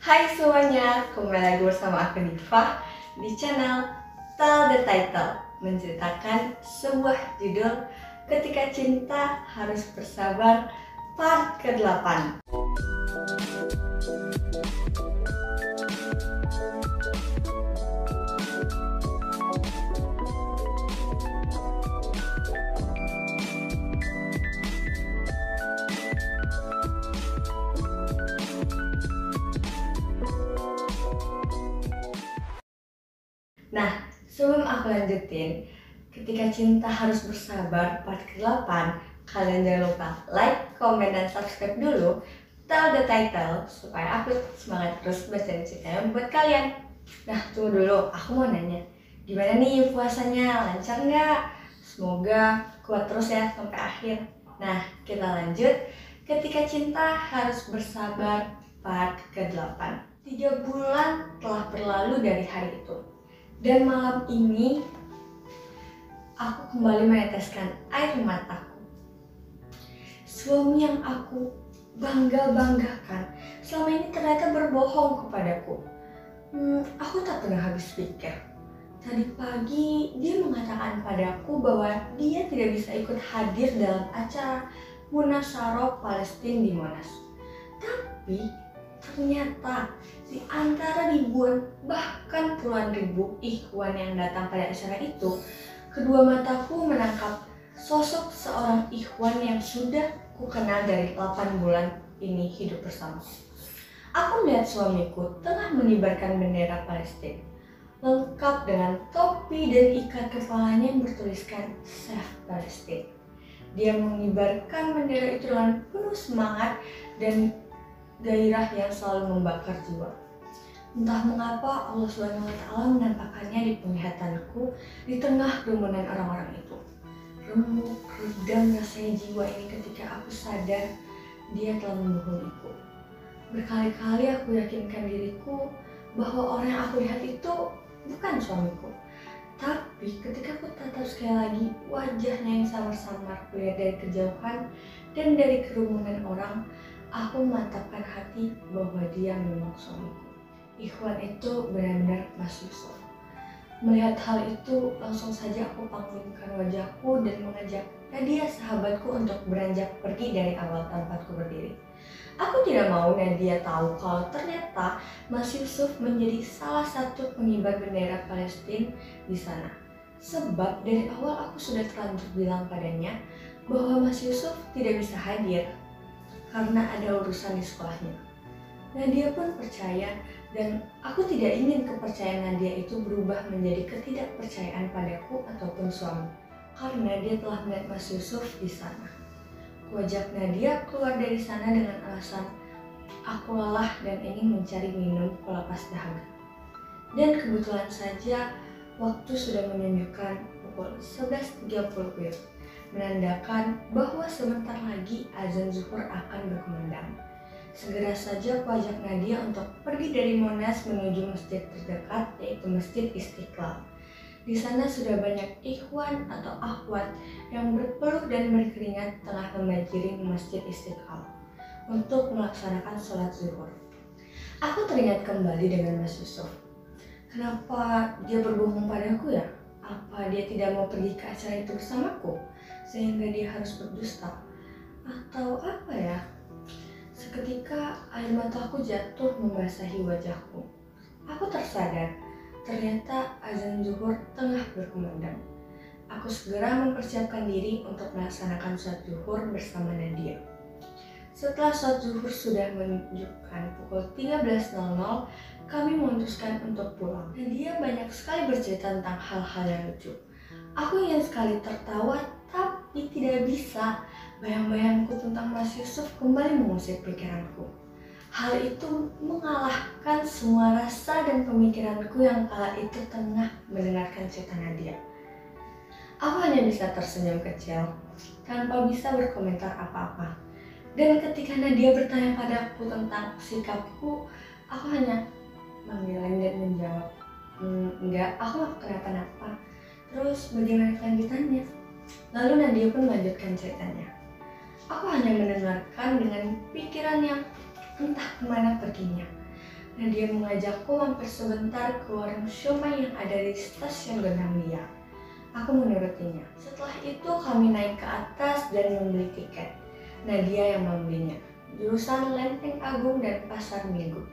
Hai semuanya, kembali lagi bersama aku Diva di channel Tell the Title, menceritakan sebuah judul Ketika Cinta Harus Bersabar part ke-8. Nah, sebelum aku lanjutin, Ketika Cinta Harus Bersabar part ke-8, kalian jangan lupa like, comment, dan subscribe dulu Tell the Title supaya aku semangat terus bacain ceritanya buat kalian. Nah, tunggu dulu, aku mau nanya, gimana nih puasanya? Lancar nggak? Semoga kuat terus ya sampai akhir. Nah, kita lanjut. Ketika Cinta Harus Bersabar part ke-8. 3 bulan telah berlalu dari hari itu. Dan malam ini, aku kembali meneteskan air mataku. Suami yang aku bangga-banggakan selama ini ternyata berbohong kepadaku. Aku tak pernah habis pikir. Tadi pagi dia mengatakan padaku bahwa dia tidak bisa ikut hadir dalam acara Munasyaroh Palestina di Monas. Tapi ternyata di antara ribuan bahkan puluhan ribu ikhwan yang datang pada acara itu, kedua mataku menangkap sosok seorang ikhwan yang sudah kukenal dari 8 bulan ini hidup bersama. Aku melihat suamiku tengah mengibarkan bendera Palestina, lengkap dengan topi dan ikat kepalanya yang bertuliskan Save Palestine. Dia mengibarkan bendera itu dengan penuh semangat dan gairah yang selalu membakar jiwa. Entah mengapa Allah SWT menampakkannya di penglihatanku di tengah kerumunan orang-orang itu. Remuk, redam rasanya jiwa ini ketika aku sadar dia telah membohongiku. Berkali-kali aku yakinkan diriku bahwa orang yang aku lihat itu bukan suamiku. Tapi ketika aku tatap sekali lagi wajahnya yang samar-samar kulihat dari kejauhan dan dari kerumunan orang, aku memantapkan hati bahwa dia memang suamiku. Ikhwan itu benar-benar Mas Yusuf. Melihat hal itu, langsung saja aku panggungkan wajahku dan mengajak Nadia sahabatku untuk beranjak pergi dari awal tempatku berdiri. Aku tidak mau Nadia tahu kalau ternyata Mas Yusuf menjadi salah satu pengibar bendera Palestina di sana. Sebab dari awal aku sudah terlanjur bilang padanya bahwa Mas Yusuf tidak bisa hadir karena ada urusan di sekolahnya. Nadia pun percaya dan aku tidak ingin kepercayaan Nadia itu berubah menjadi ketidakpercayaan padaku ataupun suami karena dia telah melihat Mas Yusuf di sana. Kuajak Nadia keluar dari sana dengan alasan aku lelah dan ingin mencari minum pelepas dahaga. Dan kebetulan saja waktu sudah menunjukkan pukul 11.30 menandakan bahwa sebentar lagi azan zuhur akan berkumandang. Segera saja kuajak Nadia untuk pergi dari Monas menuju masjid terdekat, yaitu Masjid Istiqlal. Di sana sudah banyak ikhwan atau akhwat yang berpeluh dan berkeringat tengah membanjiri Masjid Istiqlal untuk melaksanakan sholat zuhur. Aku teringat kembali dengan Mas Yusuf. Kenapa dia berbohong padaku ya? Apa dia tidak mau pergi ke acara itu bersamaku sehingga dia harus berdusta? Atau apa ya? Seketika air mataku jatuh membasahi wajahku. Aku tersadar, ternyata azan zuhur tengah berkumandang. Aku segera mempersiapkan diri untuk melaksanakan sholat zuhur bersama Nadia. Setelah sholat zuhur sudah menunjukkan pukul 13.00, kami memutuskan untuk pulang. Nadia banyak sekali bercerita tentang hal-hal yang lucu. Aku ingin sekali tertawa, tapi tidak bisa. Bayang-bayangku tentang Mas Yusuf kembali mengusik pikiranku. Hal itu mengalahkan semua rasa dan pemikiranku yang kala itu tengah mendengarkan cerita Nadia. Aku hanya bisa tersenyum kecil, tanpa bisa berkomentar apa-apa. Dan ketika Nadia bertanya padaku tentang sikapku, aku hanya menggeleng dan menjawab, enggak, aku gak kenapa-napa. Terus bagaimana kelanjutannya? Lalu Nadia pun melanjutkan ceritanya. Aku hanya mendengarkan dengan pikiran yang entah kemana perginya. Nadia mengajakku mampir sebentar ke warung siomay yang ada di stasiun Gondang Dia. Aku menurutinya. Setelah itu kami naik ke atas dan membeli tiket. Nadia yang membelinya. Jurusan Lenteng Agung dan Pasar Minggu.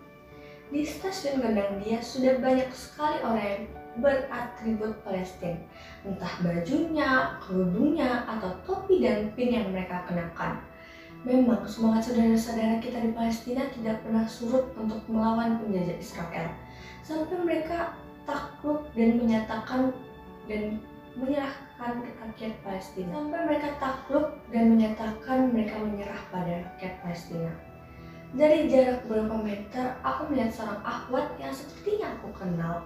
Di stasiun Gondang Dia sudah banyak sekali orang yang beratribut Palestina. Entah bajunya, kerudungnya, atau topi dan pin yang mereka kenakan. Memang semangat saudara-saudara kita di Palestina tidak pernah surut untuk melawan penjajah Israel. Sampai mereka takluk dan menyerahkan rakyat Palestina. Sampai mereka takluk dan menyatakan mereka menyerah pada rakyat Palestina. Dari jarak beberapa meter, aku melihat seorang akhwat yang sepertinya aku kenal.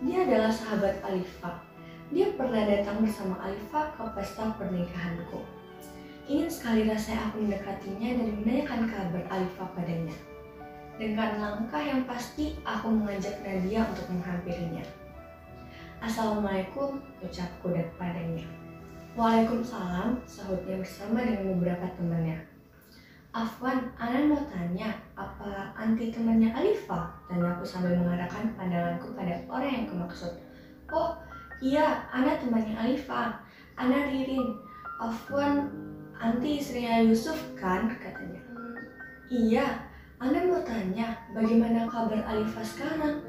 Dia adalah sahabat Alifah. Dia pernah datang bersama Alifah ke pesta pernikahanku. Ingin sekali rasanya aku mendekatinya dan menanyakan kabar Alifah padanya. Dengan langkah yang pasti, aku mengajak Nadia untuk menghampirinya. Assalamualaikum, ucapku padanya. Waalaikumsalam, sahutnya bersama dengan beberapa temannya. Afwan, Ana mau tanya, apa anti temannya Alifah? Tanyaku sambil mengarahkan pandanganku pada orang yang kumaksud. Oh iya, Ana temannya Alifah. Ana Ririn. Afwan, anti istrinya Yusuf kan? Katanya. Iya, Ana mau tanya, bagaimana kabar Alifah sekarang?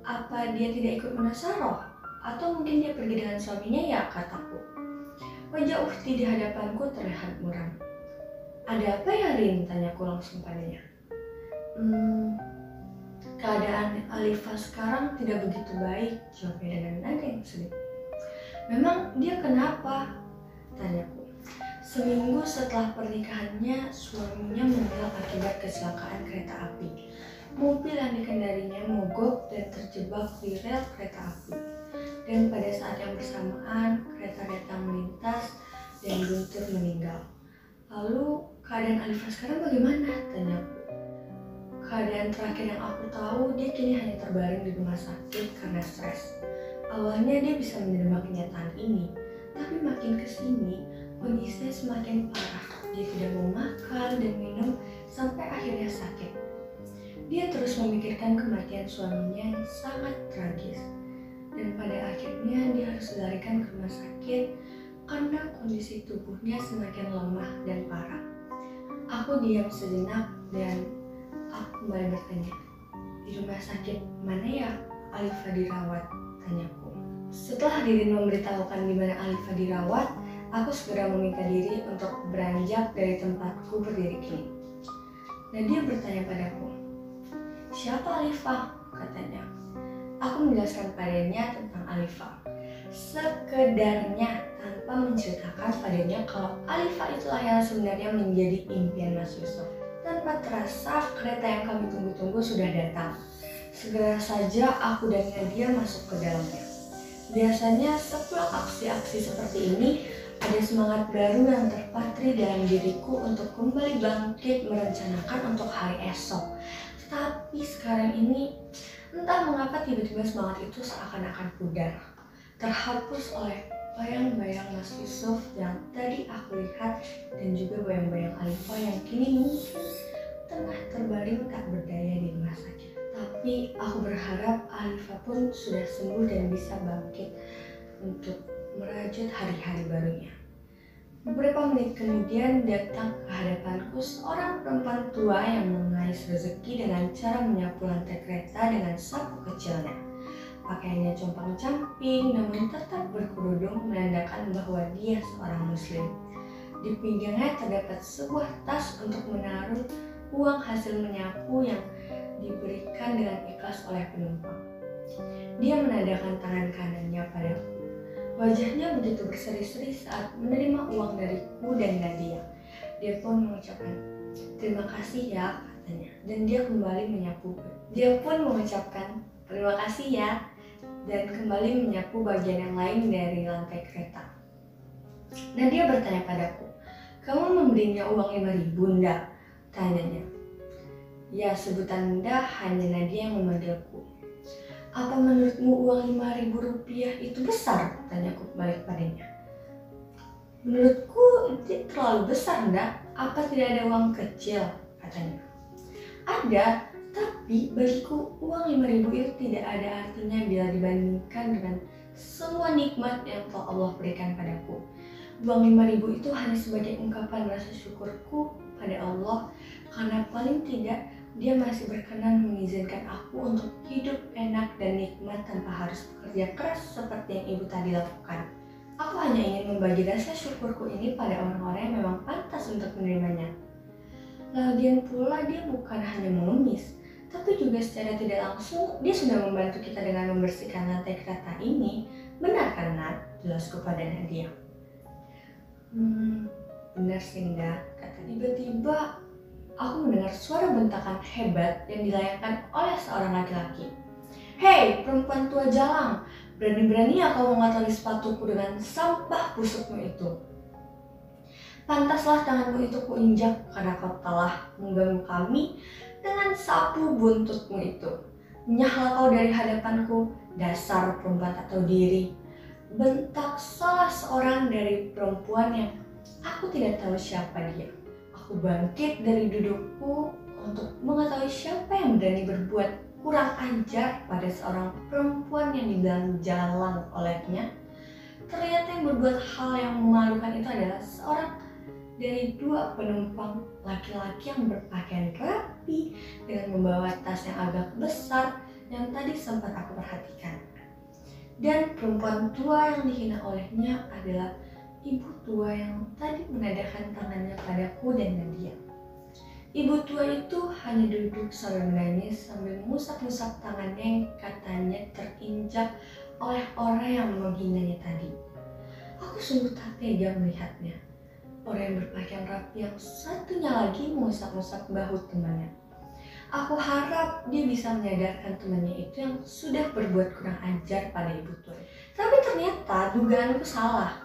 Apa dia tidak ikut munasaroh? Atau mungkin dia pergi dengan suaminya ya, kataku. Wajah Ufti di hadapanku terlihat muram. Ada apa ya, Rin? Tanyaku langsung padanya. Keadaan Alifah sekarang tidak begitu baik, jawabnya dengan nada yang sedih. Memang dia kenapa? Tanyaku. Seminggu setelah pernikahannya, suaminya meninggal akibat kecelakaan kereta api. Mobil yang dikendarinya mogok dan terjebak di rel kereta api. Dan pada saat yang bersamaan, kereta datang melintas dan Guntur meninggal. Lalu, keadaan Alifah sekarang bagaimana? Tanyaku. Keadaan terakhir yang aku tahu, dia kini hanya terbaring di rumah sakit karena stres. Awalnya dia bisa menerima kenyataan ini, tapi makin kesini, kondisinya semakin parah. Dia tidak mau makan dan minum sampai akhirnya sakit. Dia terus memikirkan kematian suaminya yang sangat tragis. Dan pada akhirnya dia harus dilarikan ke rumah sakit karena kondisi tubuhnya semakin lemah dan parah. Aku diam sejenak dan aku kembali bertanya, di rumah sakit mana ya Alifah dirawat? Tanyaku. Setelah Ririn memberitahukan di mana Alifah dirawat, aku segera meminta diri untuk beranjak dari tempatku berdiri kini. Dan dia bertanya padaku, siapa Alifah? Katanya. Aku menjelaskan padanya tentang Alifah. Sekedarnya tanpa menceritakan padanya kalau Alifah itulah yang sebenarnya menjadi impian Mas Yusuf. Tanpa terasa, kereta yang kami tunggu-tunggu sudah datang. Segera saja aku dan Nadia masuk ke dalamnya. Biasanya sepulang aksi-aksi seperti ini, ada semangat baru yang terpatri dalam diriku untuk kembali bangkit merencanakan untuk hari esok. Tapi sekarang ini, entah mengapa tiba-tiba semangat itu seakan-akan pudar, terhapus oleh bayang-bayang Mas Yusuf yang tadi aku lihat dan juga bayang-bayang Alifah yang kini mungkin tengah terbaring tak berdaya di rumah sakit. Tapi aku berharap Alifah pun sudah sembuh dan bisa bangkit untuk merajut hari-hari barunya. Beberapa menit kemudian datang ke hadapanku seorang perempuan tua yang mengais rezeki dengan cara menyapu lantai kereta dengan sapu kecilnya. Pakaiannya compang-camping namun tetap berkerudung menandakan bahwa dia seorang muslim. Di pinggangnya terdapat sebuah tas untuk menaruh uang hasil menyapu yang diberikan dengan ikhlas oleh penumpang. Dia menandakan tangan kanannya padaku. Wajahnya begitu berseri-seri saat menerima uang dariku dan Nadia. Dia pun mengucapkan, terima kasih ya, katanya. Dan dia kembali menyapu. Dia pun mengucapkan, terima kasih ya, dan kembali menyapu bagian yang lain dari lantai kereta. Nadia bertanya padaku, kamu memberinya uang 5.000, ndak? Tanyanya. Ya, sebutan ndak hanya Nadia yang memanggilku. Apa menurutmu uang 5.000 rupiah itu besar? Tanyaku balik padanya. Menurutku itu terlalu besar, ndak? Apa tidak ada uang kecil? Katanya. Ada, Tapi bagiku uang 5.000 itu tidak ada artinya bila dibandingkan dengan semua nikmat yang telah Allah berikan padaku. Uang 5.000 itu hanya sebagai ungkapan rasa syukurku pada Allah karena paling tidak Dia masih berkenan mengizinkan aku untuk hidup enak dan nikmat tanpa harus bekerja keras seperti yang ibu tadi lakukan. Aku hanya ingin membagi rasa syukurku ini pada orang-orang yang memang pantas untuk menerimanya. Lagian pula dia bukan hanya mengemis, tapi juga secara tidak langsung dia sudah membantu kita dengan membersihkan lantai kereta ini. Benar kan, Nat? Jelasku pada Nadia. Benar sih, Nat, kata. Tiba-tiba aku mendengar suara bentakan hebat yang dilayangkan oleh seorang laki-laki. Hei, perempuan tua jalang, berani-beraninya kau mengotori sepatuku dengan sampah busukmu itu. Pantaslah tanganmu itu kuinjak karena kau telah mengganggu kami dengan sapu buntutmu itu. Nyahlah kau dari hadapanku, dasar perempuan tak tahu diri. Bentak salah seorang dari perempuan yang aku tidak tahu siapa dia. Aku bangkit dari dudukku untuk mengetahui siapa yang berani berbuat kurang ajar pada seorang perempuan yang dibilang jalang olehnya. Ternyata yang berbuat hal yang memalukan itu adalah seorang dari dua penumpang laki-laki yang berpakaian rapi dengan membawa tas yang agak besar yang tadi sempat aku perhatikan. Dan perempuan tua yang dihina olehnya adalah ibu tua yang tadi menadahkan tangannya padaku dan Nadia. Ibu tua itu hanya duduk sambil menangis sambil mengusap-usap tangannya yang katanya terinjak oleh orang yang menghinanya tadi. Aku sungguh tak tega melihatnya. Orang yang berpakaian rapi yang satunya lagi mengusap-usap bahu temannya. Aku harap dia bisa menyadarkan temannya itu yang sudah berbuat kurang ajar pada ibu tua. Tapi ternyata dugaanku salah.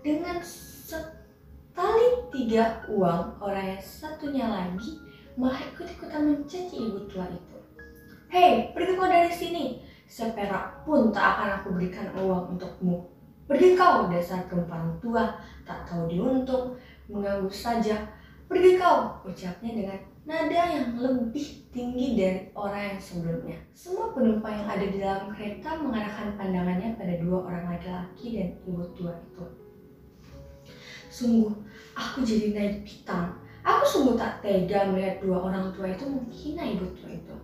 Dengan setali 3 uang, orang yang satunya lagi malah ikut-ikutan mencaci ibu tua itu. Hei, pergi kau dari sini. Seperak pun tak akan aku berikan uang untukmu. Pergi kau, dasar perempuan tua, tak tahu diuntung, mengganggu saja. Pergi kau, ucapnya dengan nada yang lebih tinggi dari orang yang sebelumnya. Semua penumpang yang ada di dalam kereta mengarahkan pandangannya pada 2 orang laki-laki dan ibu tua itu. Sungguh, aku jadi naik pitam. Aku sungguh tak tega melihat 2 orang tua itu menghina ibu tua itu.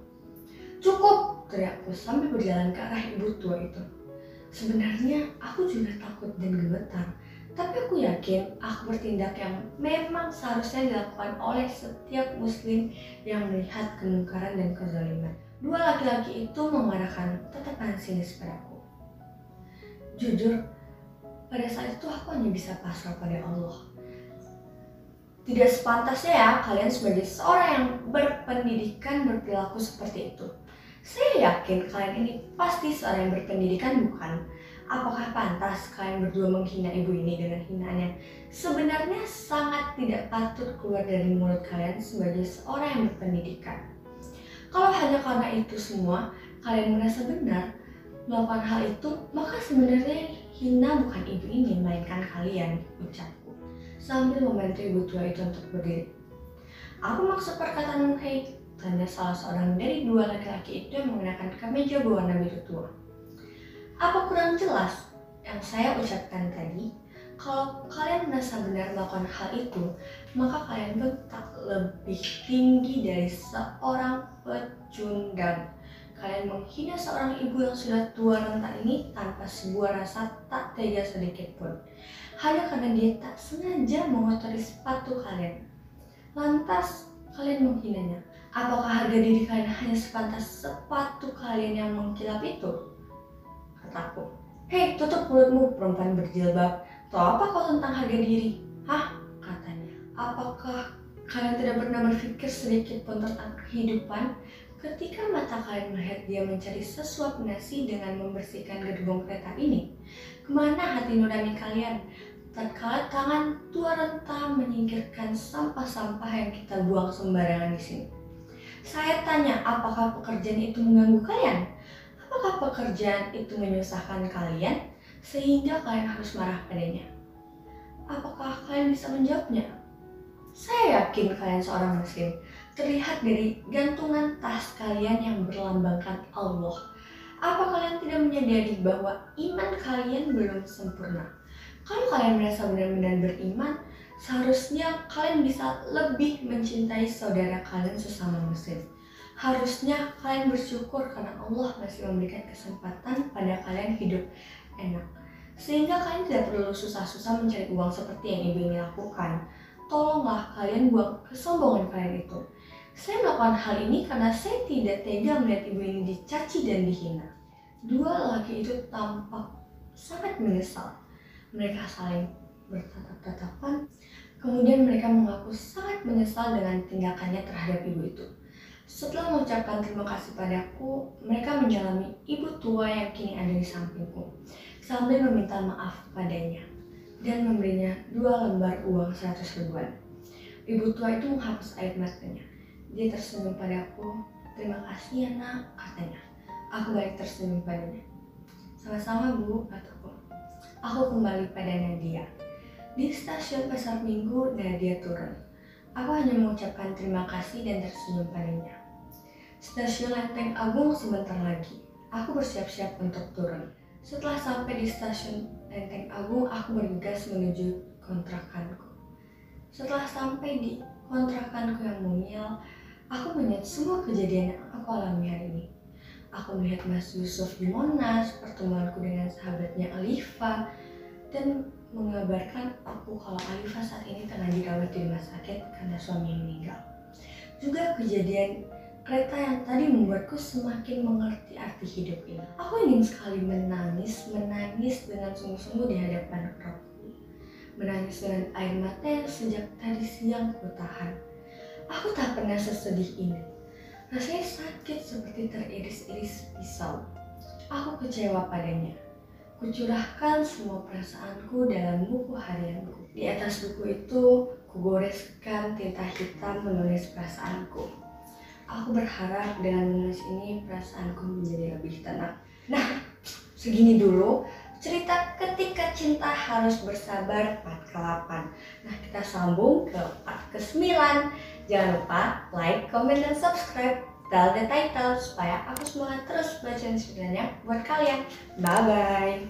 Cukup, teriakku sambil berjalan ke arah ibu tua itu. Sebenarnya aku juga takut dan gemetar, tapi aku yakin aku bertindak yang memang seharusnya dilakukan oleh setiap muslim yang melihat kemungkaran dan kezaliman. 2 laki-laki itu mengarahkan tatapan sinis padaku. Jujur, pada saat itu aku hanya bisa pasrah pada Allah. Tidak sepantasnya ya kalian sebagai seorang yang berpendidikan berperilaku seperti itu. Saya yakin kalian ini pasti seorang yang berpendidikan, bukan? Apakah pantas kalian berdua menghina ibu ini dengan hinaan yang sebenarnya sangat tidak patut keluar dari mulut kalian sebagai seorang yang berpendidikan? Kalau hanya karena itu semua kalian merasa benar melakukan hal itu, maka sebenarnya hina bukan ibu ini, melainkan kalian, ucapku sambil membantu ibu tua itu untuk berdiri. Apa maksud perkataanmu, Hei? Tanya salah seorang dari 2 laki-laki itu yang mengenakan kemeja berwarna biru tua. Apa kurang jelas yang saya ucapkan tadi? Kalau kalian merasa benar melakukan hal itu, maka kalian bentak lebih tinggi dari seorang pecundang. Kalian menghina seorang ibu yang sudah tua renta ini tanpa sebuah rasa tak tega sedikit pun. Hanya karena dia tak sengaja mengotori sepatu kalian. Lantas kalian menghinanya. Apakah harga diri kalian hanya sepantas sepatu kalian yang mengkilap itu? Kataku. Hei, tutup mulutmu, perempuan berjilbab. Tahu apa kau tentang harga diri? Hah? Katanya. Apakah kalian tidak pernah berpikir sedikit pun tentang kehidupan? Ketika mata kalian melihat dia mencari sesuap nasi dengan membersihkan gerbong kereta ini, kemana hati nurani kalian? Tatkala tangan tua renta menyingkirkan sampah-sampah yang kita buang sembarangan di sini. Saya tanya, apakah pekerjaan itu mengganggu kalian? Apakah pekerjaan itu menyusahkan kalian sehingga kalian harus marah padanya? Apakah kalian bisa menjawabnya? Saya yakin kalian seorang muslim. terlihat dari gantungan tas kalian yang berlambangkan Allah. Apa kalian tidak menyadari bahwa iman kalian belum sempurna? Kalau kalian merasa benar-benar beriman, seharusnya kalian bisa lebih mencintai saudara kalian sesama muslim. Harusnya kalian bersyukur karena Allah masih memberikan kesempatan pada kalian hidup enak. Sehingga kalian tidak perlu susah-susah mencari uang seperti yang ibu ini lakukan. Tolonglah kalian buang kesombongan kalian itu. Saya melakukan hal ini karena saya tidak tega melihat ibu ini dicaci dan dihina. Dua lelaki itu tampak sangat menyesal. Mereka saling bertatap-tatapan. Kemudian mereka mengaku sangat menyesal dengan tindakannya terhadap ibu itu. Setelah mengucapkan terima kasih padaku, mereka menyalami ibu tua yang kini ada di sampingku, sambil meminta maaf padanya dan memberinya 2 lembar uang 100 ribuan. Ibu tua itu menghapus air matanya. Dia tersenyum padaku. "Terima kasih ya nak," katanya. Aku balik tersenyum padanya. "Sama-sama bu," kataku. Aku kembali pada Nadia. Di stasiun Pasar Minggu, Nadia turun. Aku hanya mengucapkan terima kasih dan tersenyum padanya. Stasiun Lenteng Agung sebentar lagi. Aku bersiap-siap untuk turun. Setelah sampai di stasiun Lenteng Agung, aku bergegas menuju kontrakanku. Setelah sampai di kontrakanku yang mungil, aku melihat semua kejadian yang aku alami hari ini. Aku melihat Mas Yusuf di Monas, pertemuanku dengan sahabatnya Alifa, dan mengabarkan aku kalau Alifa saat ini tengah dirawat di rumah sakit karena suaminya meninggal. Juga kejadian kereta yang tadi membuatku semakin mengerti arti hidup ini. Aku ingin sekali menangis dengan sungguh-sungguh di hadapan Rabbku. Menangis dengan air mata yang sejak tadi siang ku tahan. Aku tak pernah sesedih ini. Rasanya sakit seperti teriris-iris pisau. Aku kecewa padanya. Kucurahkan semua perasaanku dalam buku harianku. Di atas buku itu, kugoreskan tinta hitam menulis perasaanku. Aku berharap dengan menulis ini perasaanku menjadi lebih tenang. Nah, segini dulu cerita ketika cinta harus bersabar part ke-8. Nah, kita sambung ke part ke-9. Jangan lupa like, comment, dan subscribe. Tell the title supaya aku semangat terus baca ceritanya buat kalian. Bye-bye.